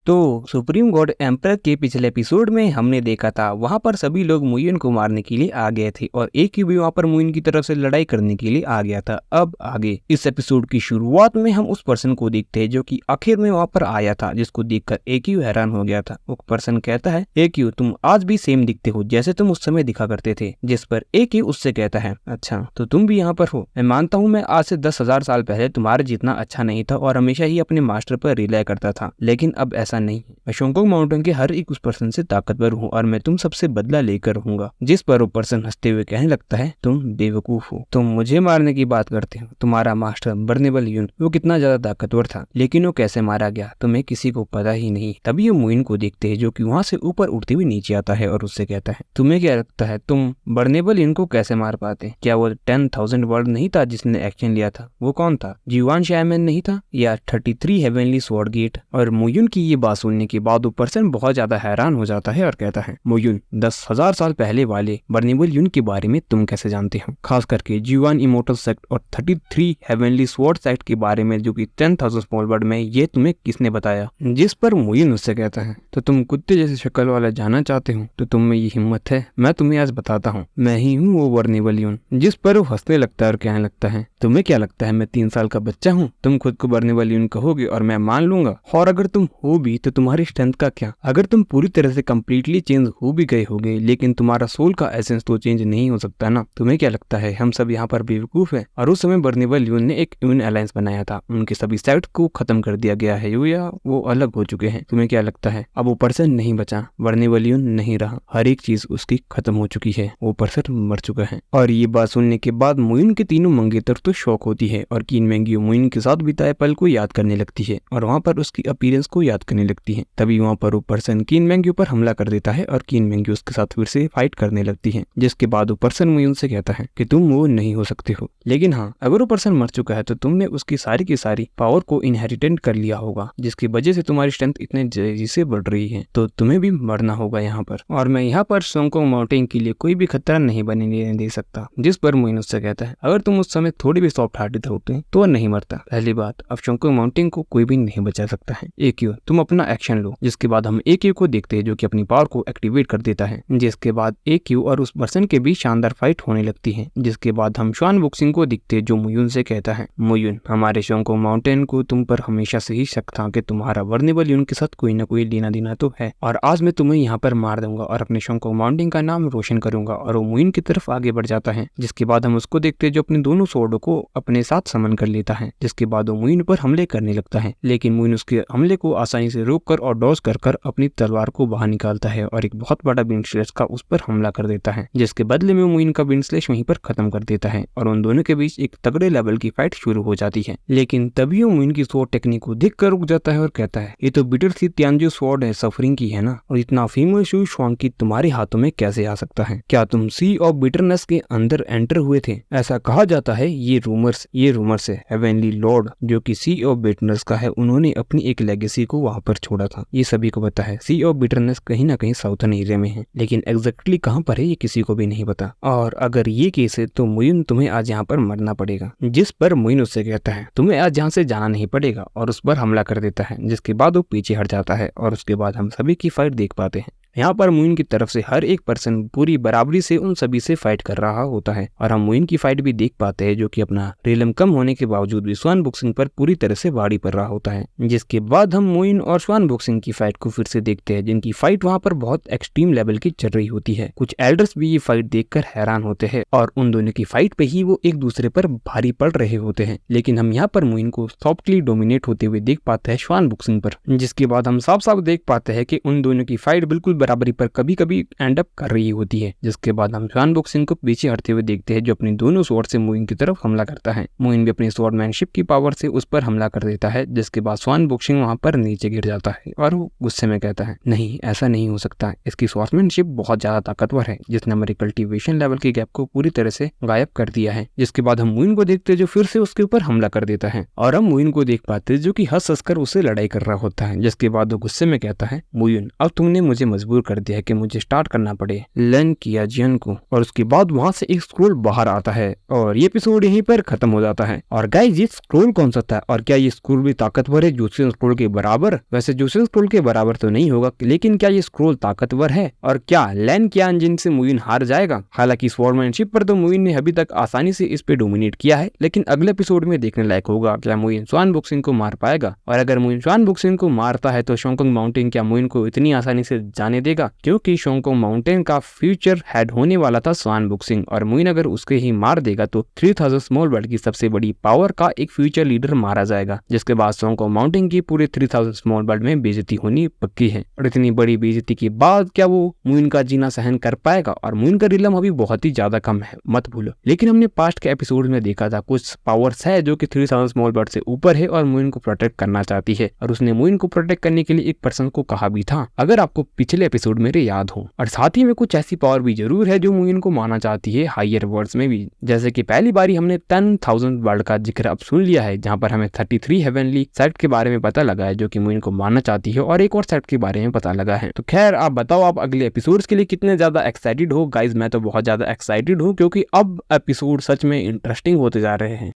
तो supreme God emperor के पिछले एपिसोड में हमने देखा था वहां पर सभी लोग मुइन को मारने के लिए आ गए थे और एक ही भी वहां पर मुइन की तरफ से लड़ाई करने के लिए आ गया था। अब आगे इस एपिसोड की शुरुआत में हम उस पर्सन को देखते हैं जो कि आखिर में वहां पर आया था, जिसको देखकर एक्यू हैरान हो गया था। वो पर्सन कहता है, एक्यू तुम आज भी सेम दिखते हो जैसे तुम उस समय दिखा करते थे। जिस पर एक्यू उससे कहता है, अच्छा तो तुम भी यहाँ पर हो। मैं मानता हूँ मैं आज से 10,000 साल पहले तुम्हारे जितना अच्छा नहीं था और हमेशा ही अपने मास्टर पर रिलाई करता था, लेकिन अब ऐसा नहीं है। मैं शोंगकोंग माउंटेन के हर एक उस पर्सन से ताकतवर हूँ और मैं तुम सबसे बदला लेकर रहूंगा। जिस पर वो पर्सन हंसते हुए कहने लगता है, तुम बेवकूफ हो, तुम मुझे मारने की बात करते हो। तुम्हारा मास्टर बर्नेबल यून वो कितना ज्यादा ताकतवर था, लेकिन वो कैसे मारा गया तुम्हें किसी को पता ही नहीं। तभी वो मुइन को देखते है जो कि वहाँ से ऊपर उड़ते हुए नीचे आता है और उससे कहता है, तुम्हें क्या लगता है तुम बर्नेबल यून को कैसे मार पाते? क्या वो 10,000 वर्ड नहीं था जिसने एक्शन लिया था? वो कौन था? जीवान शायमैन नहीं था या 33 हेवनली स्वॉर्ड गेट? और मुयुन की ये बात सुनने के बाद वो पर्सन बहुत ज्यादा हैरान हो जाता है और कहता है, मुयुन 10,000 साल पहले वाले बर्नेबल यून के बारे में तुम कैसे जानते हो? खास करके जीवान इमोर्टल सेक्ट और 33 हेवनली स्वॉर्ड सेक्ट के बारे में जो कि 10,000 स्मॉल वर्ड में, ये तुम्हें किसने बताया? जिस पर मुयुन उससे कहता है, तो तुम कुत्ते जैसे शक्ल वाला जानना चाहते हो? तो तुम में ये हिम्मत है? मैं तुम्हें आज बताता हूँ, मैं ही हूँ वो बर्नेबल यून। जिस पर वो हंसने लगता है और कहने लगता है, तुम्हें क्या लगता है मैं 3 साल का बच्चा हूँ? तुम खुद को बर्नेबल यून कहोगे और मैं मान लूंगा? और अगर तुम हो भी तो तुम्हारी स्ट्रेंथ का क्या? अगर तुम पूरी तरह से कम्प्लीटली चेंज हो भी गए होगे, लेकिन तुम्हारा सोल का एसेंस तो चेंज नहीं हो सकता ना। तुम्हें क्या लगता है हम सब यहाँ पर बेवकूफ है? और उस समय बर्नेबल यून ने एक यून अलायंस बनाया था, उनके सभी सेक्ट को खत्म कर दिया गया है या वो अलग हो चुके हैं। तुम्हें क्या लगता है अब वो पर्सन नहीं बचा, बर्नेबल यून नहीं रहा, हर एक चीज उसकी खत्म हो चुकी है, वो पर्सन मर चुका है। और ये बात सुनने के बाद मुइन के तीनों मंगेतर तो शौक होती है और कीन मैंग्यू मुइन के साथ बिताए पल को याद करने लगती है और वहाँ पर उसकी अपीयरेंस को याद करने लगती है। तभी वहाँ पर वो पर्सन कीन मैंग्यू पर हमला कर देता है और कीन मैंग्यू उसके साथ फिर से फाइट करने लगती है। जिसके बाद वो पर्सन मुइन से कहता है कि तुम वो नहीं हो सकते हो, लेकिन हाँ अगर वो पर्सन मर चुका है तो तुमने उसकी सारी की सारी पावर को इनहेरिटेंट कर लिया होगा, जिसकी वजह से तुम्हारी स्ट्रेंथ इतने तेजी से बढ़ रही है, तो तुम्हें भी मरना होगा यहाँ पर। और मैं यहाँ पर शोंगकोंग माउंटेन के लिए कोई भी खतरा नहीं बनने दे सकता। जिस पर मुइन उससे कहता है, अगर तुम उस समय थोड़ी भी सॉफ्ट हार्टेड होते तो नहीं मरता। पहली बात, अब शोंगकोंग माउंटेन को कोई भी नहीं बचा सकता है। एक्यू तुम अपना एक्शन लो। जिसके बाद हम एक्यू को देखते हैं जो कि अपनी पावर को एक्टिवेट कर देता है। जिसके बाद एक्यू और उस पर्सन के बीच शानदार फाइट होने लगती है। जिसके बाद हम श्वान बुक्सिंग को देखते हैं जो मुयुन से कहता है, मुयुन हमारे शोंगकोंग माउंटेन को तुम पर हमेशा से ही शक था कि तुम्हारा बर्नेबल यून के साथ कोई ना कोई लेना देना तो है, और आज मैं तुम्हें यहाँ पर मार दूंगा और अपने शोंगकोंग माउंटेन का नाम रोशन करूंगा। और वो मुयुन की तरफ आगे बढ़ जाता है। जिसके बाद हम उसको देखते हैं जो अपने दोनों स्वॉर्डों को अपने साथ समन कर लेता है। जिसके बाद वो मुयुन पर हमले करने लगता है, लेकिन मुयुन उसके हमले को आसानी से रोक कर और डॉज कर अपनी तलवार को बाहर निकालता है और एक बहुत बड़ा बीन स्लैश का उस पर हमला कर देता है। जिसके बदले में मुइन का बीन स्लैश वहीं पर खत्म कर देता है और उन दोनों के बीच एक तगड़े लेवल की फाइट शुरू हो जाती है। लेकिन तभी वो मुइन की स्वॉर्ड टेक्निक को देख कर रुक जाता है और कहता है, ये तो बिटर सी तियानजू स्वॉर्ड है, सफरिंग की है ना, और इतना फेमस शू श्वान की तुम्हारे हाथों में कैसे आ सकता है? क्या तुम सी ऑफ बिटरनेस के अंदर एंटर हुए थे? ऐसा कहा जाता है। ये रूमर्स है। हेवनली लॉर्ड जो कि सी ऑफ बिटरनेस का है, उन्होंने अपनी एक लेगेसी को वहां पर छोड़ा था। ये सभी को पता है। सी ऑफ बिटरनेस कहीं ना कहीं साउथर्न एरिया में है, लेकिन एग्जैक्टली कहां पर है ये किसी को भी नहीं पता। और अगर ये केस है तो मुइन तुम्हें आज यहाँ पर मरना पड़ेगा। जिस पर मुइन उससे कहता है, तुम्हें आज यहाँ से जाना नहीं पड़ेगा, और उस पर हमला कर देता है। जिसके बाद वो पीछे हट जाता है और उसके बाद हम सभी की फाइट देख पाते हैं। यहाँ पर मुइन की तरफ से हर एक पर्सन पूरी बराबरी से उन सभी से फाइट कर रहा होता है और हम मुइन की फाइट भी देख पाते हैं जो कि अपना रिलम कम होने के बावजूद भी श्वान बुक्सिंग पर पूरी तरह से वाड़ी पर रहा होता है। जिसके बाद हम मुइन और श्वान बुक्सिंग की फाइट को फिर से देखते हैं, जिनकी फाइट वहाँ पर बहुत एक्सट्रीम लेवल की चल रही होती है। कुछ एल्डर्स भी ये फाइट देखकर हैरान होते हैं और उन दोनों की फाइट पे ही वो एक दूसरे पर भारी पड़ रहे होते हैं। लेकिन हम यहाँ पर मुइन को सॉफ्टली डोमिनेट होते हुए देख पाते हैं श्वान बुक्सिंग पर। जिसके बाद हम साफ साफ देख पाते हैं कि उन दोनों की फाइट बिल्कुल बराबरी पर कभी कभी एंड अप कर रही होती है। जिसके बाद हम श्वान बुक्सिंग को पीछे हटते हुए देखते हैं जो अपनी दोनों स्वॉर्ड से मुइन की तरफ हमला करता है। मुइन भी अपनी स्वॉर्डमैनशिप की पावर से उस पर हमला कर देता है। जिसके बाद श्वान बुक्सिंग वहां पर नीचे गिर जाता है और वो गुस्से में कहता है, नहीं ऐसा नहीं हो सकता, इसकी स्वॉर्डमैनशिप बहुत ज्यादा ताकतवर है जिसने हमारी कल्टीवेशन लेवल के गैप को पूरी तरह से गायब कर दिया है। जिसके बाद हम मुइन को देखते हैं जो फिर से उसके ऊपर हमला कर देता है और हम मुइन को देख पाते हैं जो कि हंस हंस कर उससे लड़ाई कर रहा होता है। जिसके बाद वो गुस्से में कहता है, मुइन अब तुमने मुझे मजबूर मजबूर कर दिया है कि मुझे स्टार्ट करना पड़े लन किया जियन को। और उसके बाद वहाँ से एक स्क्रोल बाहर आता है और ये एपिसोड यहीं पर खत्म हो जाता है। और गाइस ये स्क्रोल कौन सा था और क्या ये स्क्रोल भी ताकतवर है जोसेफ स्क्रोल के बराबर? वैसे जोसेफ स्क्रोल के बराबर तो नहीं होगा, लेकिन क्या ये स्क्रोल ताकतवर है और क्या लैन कियान जिन से मुइन हार जाएगा? हालांकि स्वॉर्डमैनशिप पर तो मुइन ने अभी तक आसानी से इस पे डोमिनेट किया है, लेकिन अगले एपिसोड में देखने लायक होगा क्या मुइन स्वान बुक्सिंग को मार पाएगा। और अगर मुइन स्वान बुक्सिंग को मारता है तो शोंगकोंग माउंटेन क्या मुइन को इतनी आसानी से जाने देगा? क्योंकि शोंगकोंग माउंटेन का फ्यूचर हेड होने वाला था स्वान बुक्सिंग, और मुइन अगर उसके ही मार देगा तो 3000 स्मॉल वर्ल्ड की सबसे बड़ी पावर का एक फ्यूचर लीडर मारा जाएगा, जिसके बाद शोंगकोंग माउंटेन की पूरे 3000 स्मॉल वर्ल्ड में बेइज्जती होनी पक्की है। और इतनी बड़ी बेइज्जती के बाद क्या वो मुइन का जीना सहन कर पाएगा? और मुइन का रिलम अभी बहुत ही ज्यादा कम है, मत भूलो। लेकिन हमने पास्ट के एपिसोड में देखा था कुछ पावर्स है जो कि 3000 स्मॉल वर्ल्ड से ऊपर है और मुइन को प्रोटेक्ट करना चाहती है, और उसने मुइन को प्रोटेक्ट करने के लिए एक पर्सन को कहा भी था, अगर आपको पिछले एपिसोड मेरे याद हो। और साथ ही में कुछ ऐसी पावर भी जरूर है जो मुइन को माना चाहती है हायर वर्ल्ड्स में भी, जैसे कि पहली बारी हमने 10,000 वर्ल्ड का जिक्र अब सुन लिया है, जहां पर हमें 33 हेवनली सेट के बारे में पता लगा है जो कि मुइन को मानना चाहती है, और एक और सेट के बारे में पता लगा है। तो खैर आप बताओ, आप अगले एपिसोड्स के लिए कितने ज्यादा एक्साइटेड हो? गाइज मैं तो बहुत ज्यादा एक्साइटेड हूँ, क्योंकि अब एपिसोड सच में इंटरेस्टिंग होते जा रहे हैं।